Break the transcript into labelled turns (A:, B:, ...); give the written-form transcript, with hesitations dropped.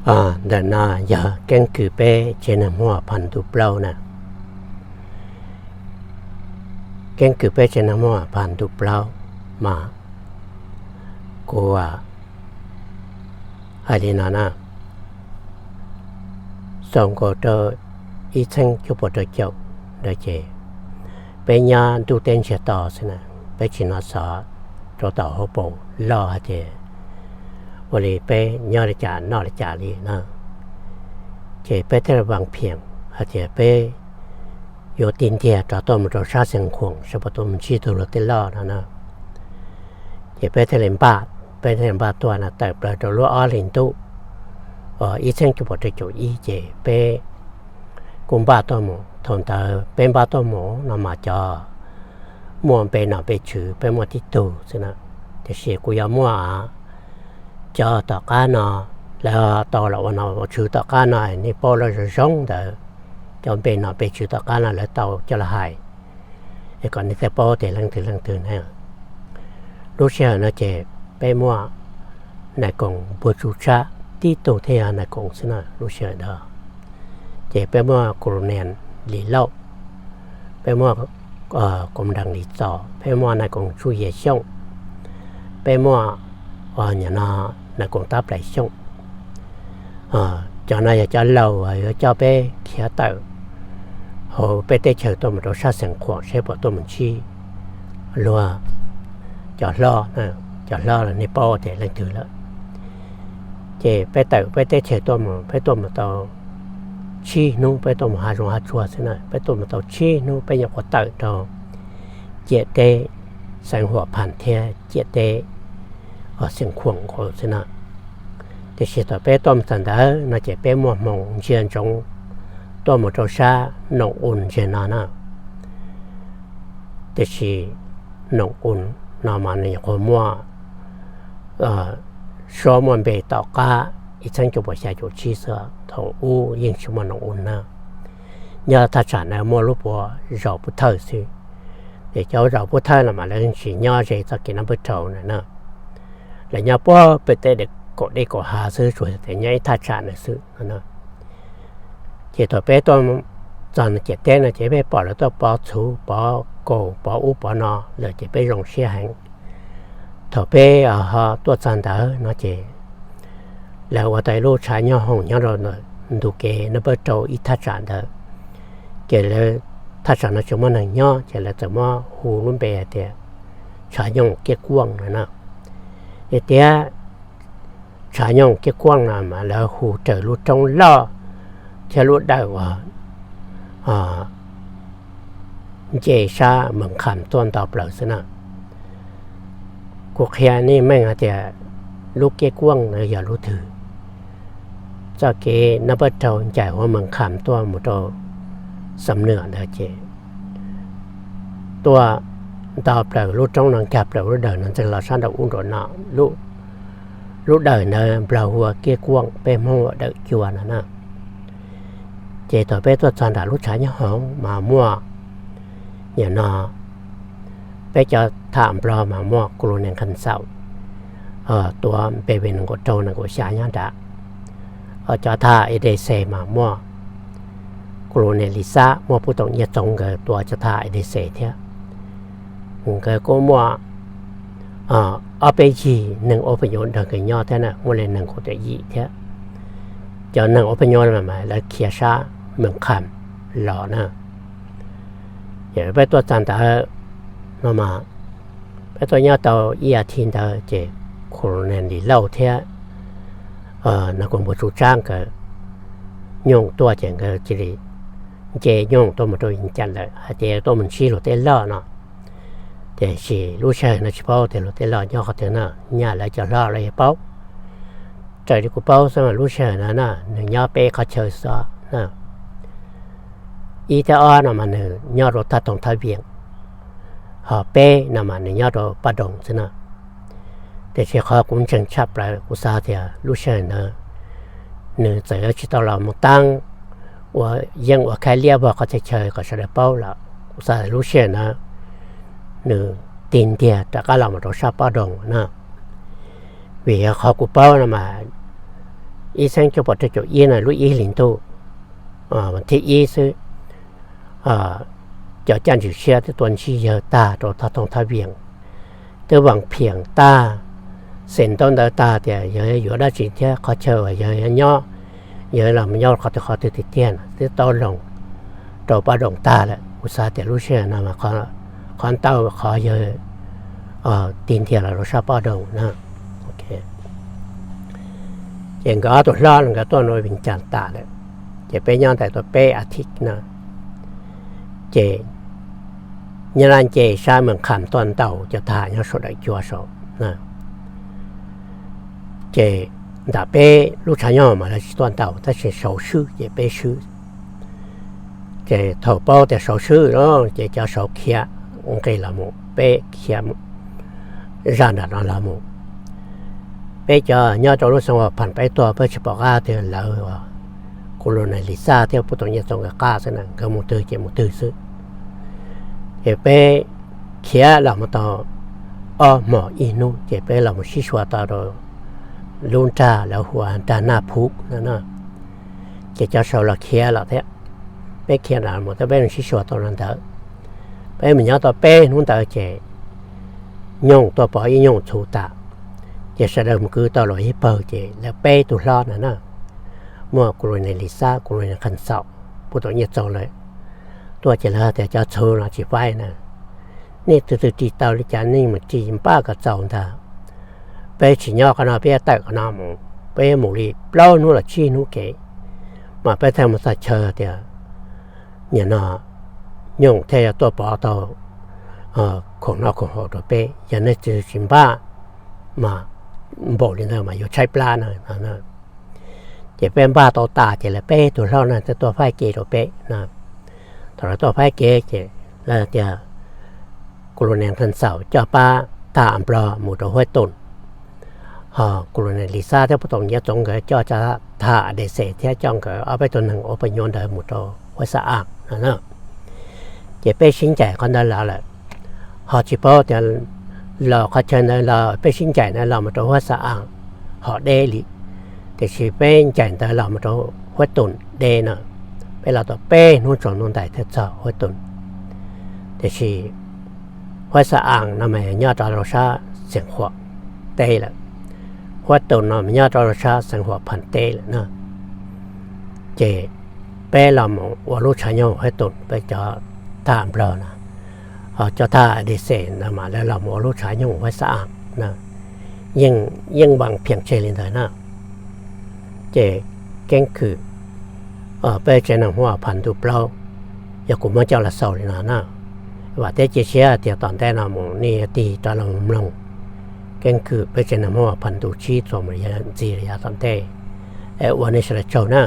A: đợt nào giờ căn cứ bé trên nằm hoaพันธุ์เปล่านะcăn cứ bé trên nằm hoaพันธุ์เปล่ามากูว่าอะไรนะส่งก็จะอีชั้นจะปวดเจ้าได้เจไปยาดูเต็นเชต่อสินะไปชินาสาจะต่อหัวโปล่อเจวันนี้ไปยาจ่านอกจ่าลีนะเจไปเทระวังเพียงอาจจะไปอยู่ตินเดียจะต้มจะชาเสียงขวงชอบต้มชีตุรติล่อนะเจไปเทเลนบาทไปเทเลนบาทตัวนะแต่เปล่าจะรู้อ้อลินตุอีเส้นจะปวดเจ้าอีเจไปกุมบาตัวหมูทนตาเป็นบาตัวหมูนำมาจอมัวเป็นหนาไปถือไปมัวที่ตู้สินะแต่เสียกูยามัวจอต่อการนอแล้วต่อเราวันนอถือต่อการนอนี่พอเราจะส่งแต่จำเป็นหนาไปถือต่อการนอแล้วต่อจะละหายไอ้ก่อนนี้แต่พอแต่ลังตื่นให้รู้เชื่อนะเจไปมัวในกองบัวชูชาที่ตัวเทียในกองสินะรู้เชื่อเด้อเจไปมัวกรุเนียนหลีเล่าไปมัวกรมดังหลีจ่อไปมัวในกองชูเยช่องไปมัวnhà nó là cũng táp lại xong cho nó cho lâu rồi cho bé khía tự hồ bé tê chờ tôi một đồ sát sẵn khoảng sẽ bỏ tôi một chi lùa cho lo là nè bao để lên từ đó chị bé tự bé tê chờ tôi một tàu chi nu bé tôi một hai rong hai chua thế này bé tôi một tàu chi nu bé nhập có tự đó chị tê sẵn hoạt phản thế chị têเสียงขวงโคสินะแต่เสียต่อไปต้มสันดาน่าจะเป็นหมวดมงเชียนจงตัวหมดตัวชาหนองอุ่นเชียนนะแต่ชีหนองอุ่นนามันเนี่ยคนมัวชัวมันไปต่อก้าอีชั้นจะบอกใช้จุดชีเสือทองอู้ยิ่งชัวมันหนองอุ่นนะเนี่ยถ้าฉันเนี่ยมัวรู้ว่าเราพุทธสิเดี๋ยวเราพุทธละมาแล้วชีเนี่ยจะจะกินน้ำพุทธนะlà nhà po bê tê để có đây có hà sư rồi thì nhảy thắt chặt là sư nó chỉ thôi bé tôi chọn chỉ tên là chỉ bé bỏ là tôi bỏ chú bỏ cổ bỏ u bỏ nọ là chỉ bé rong xe hành thôi bé họ tôi chọn đó nó chỉ là ở tại lô trái nhau hồng nhau rồi đủ kề nó bắt đầu ít thắt chặt đó kể là thắt chặt nó chúng mình nhau chỉ là tụi nó hù luôn bé thì trái nhau cái quăng này nèเดี๋ยวชายยงเกี่ยกว้างนะมาแล้วหูเจอรู้จงล่อจะรู้ได้ว่าเจชาเหมือนคำต้นต่อเปล่าสินะกูเขียนี่ไม่งั้นแต่ลูกเกี่ยกว้างนะอย่ารู้ถือจะเกนับเจ้าใจว่าเหมือนคำตัวหมดตัวสำเนือนะเจตัวต่อเปล่ารู้จ้องนังแคบเปล่ารู้เดินนั่นจะเราสร้างดอกอุ้งโดนหนารู้เดินเนี่ยเปล่าหัวเกี้ยกวงเป็นหัวเด็กจวนนะเจต่อไปตัวสร้างดอกรู้ชายเนี่ยหอมมามั่วอย่างน่ะไปจะถามเปล่ามามั่วกลัวเนี่ยคันเศร้าตัวเป็นกดโจนกดชายเนี่ยด่าจะท่าเอเดเซมามั่วกลัวเนี่ยลิซ่ามั่วผู้ต้องเนี่ยจงกับตัวจะท่าเอเดเซเท่าcái cô mua ở bên gì nâng ở bên nhọn cái nhỏ thế này mua lên nâng có thể gì thế cho nâng ở bên nhọn mà là kia sa mình khám lọ nè vậy bây tôi chọn ta nó mà bây tôi nhớ tàu ia thiên ta chỉ khổ nên đi lâu thế nó còn một số trang cái nhung tôi chẳng cái chỉ nhung tôi mà tôi chọn lại chỉ tôi mình xí rồi thế lọ nó để chỉ lúc chơi nó chỉ bao thì lúc thế là nhau có thể nào nhà lại cho lo lại bao trời đi cũng bao xong rồi lúc chơi nó nè nhau bé có chơi sao nè ý thế nó mà nhau rồi ta tổng thay biển họ bé nó mà nhau rồi bắt đầu thế nào để chỉ họ cũng chẳng chấp lại của sao thì lúc chơi nó nửa giờ chỉ tao làm một tăng và dân và khai lia vào có thể chơi có sẽ được bao là của sao lúc chơi nó nửa tiền tiền đã có làm một số sao bao đồng nè vì họ cũng bao mà 医生就把这种医呢录医领导问题医是cho chân chữ xe thì tuần chi giờ ta rồi ta thông thao viện từ bằng phiền ta sinh tôn đỡ ta thì giờ đó chỉ thế khó chờ giờ nhỏ giờ làm nhỏ khó từ tiền từ to lòng rồi ba đồng ta là u sa thì lúc xe nào mà khó tao khó giờ tiền thiệt là rồi sao ba đồng nè ok chuyện đó tôi lo là cái tôi nói bình chán ta đấy chỉ bây giờ tại tôi bé à thích nè chỉ như là chỉ sai mình khám toàn tàu cho thả nhau số đại chùa số nè chỉ đã bé lúc sáng nhau mà là toàn tàu ta sẽ số sư chỉ bé sư chỉ thầu bao để số sư đó chỉ cho số kia ok là một bé kia ra là một bé cho nhau trong lúc sinh hoạt phản bé to bé chỉ bỏ ra thì là cô này lý sa theo普通人种嘅家先能咁冇對嘅冇對事，也俾其他人們到冇印度，也俾人們試說到到lon茶แล้วหัวตาหน้าพุกนั่นน่ะจะสาวละเคียละเท่ไปเคียนหมดแต่ไป試說到นั้นเถอะไปมันยังต่อไปนู้นต่อเจยงตัวปอยยงชูตาจะแสดงคือต่อลอยเปิดเจแล้วไปตุลานั่นน่ะมั่วกลัวในลิซ่ากลัวในขันเสาผู้ตัวเนี่ยจงเลยตัวเจริญแต่จะโชว์นะจีไฟนะนี่ตัวจีเตาลิจานี่มันจีนป้ากับเจ้าท่าไปฉีดยาขนาดไปแต่ขนาดมึงไปหมูรีเปล่านู้นละชีนู้นเก๋มาไปทำมาสัเชอเดียเนี่ยน่ะยงเทียตัวปอตัวของนอกของหัวตัวไปอย่างนี้จีนป้ามาบอกเลยนะมาอยู่ใช้ปลานะนะจะเป็นบ้าตัวตาจะเลยเป้ตัวเรานะจะตัวไฟเกตัวเป้นะตัวไฟเกจะแล้วจะกลุ่มแนงทันเสาเจ้าป้าตาอัมปลาหมู่ตัวห้วยตุนกลุ่มแนงลิซ่าที่ผู้ตรงเยอะจงก็เจ้าจะท่าเดเซที่จ้องก็เอาไปตัวหนึ่งเอาไปโยนเดิมหมู่ตัวห้วยสะอาดนะจะไปชิงใจคนนั้นแล้วแหละจีบจะเราเขาเชิญเราไปชิงใจนะเรามาตัวห้วยสะอาดเดลิแต่ชีเป็นใจแต่เรามาตัวหัวตุนเดน่ะไปเราตัวเป้นู่นจงนู่นได้เท่าเจ้าหัวตุนแต่ชีหัวสะอ่างนั่นหมายยอดเราชาเสียงหัวเตะละหัวตุนนั่นยอดเราชาเสียงหัวพันเตะละนะเจเป้เราว่าลูกชายยอหัวตุนไปจอตามเรานะจอท่าดีเซนนะมาแล้วเราว่าลูกชายยอหัวสะอ่างนะยังบางเพียงเชลินเถอะนะเจแกงคือไปเจนหัวพันตุเปล่าอย่ากุมมาเจ้าละเสาเลยนะว่าแต่เชียเดี๋ยวตอนแต่ละหมู่นี่ตีตอนลงแกงคือไปเจนหัวพันตุชีตัวมันยันจีระยะตอนแต่วันนี้เสร็จเจ้านะ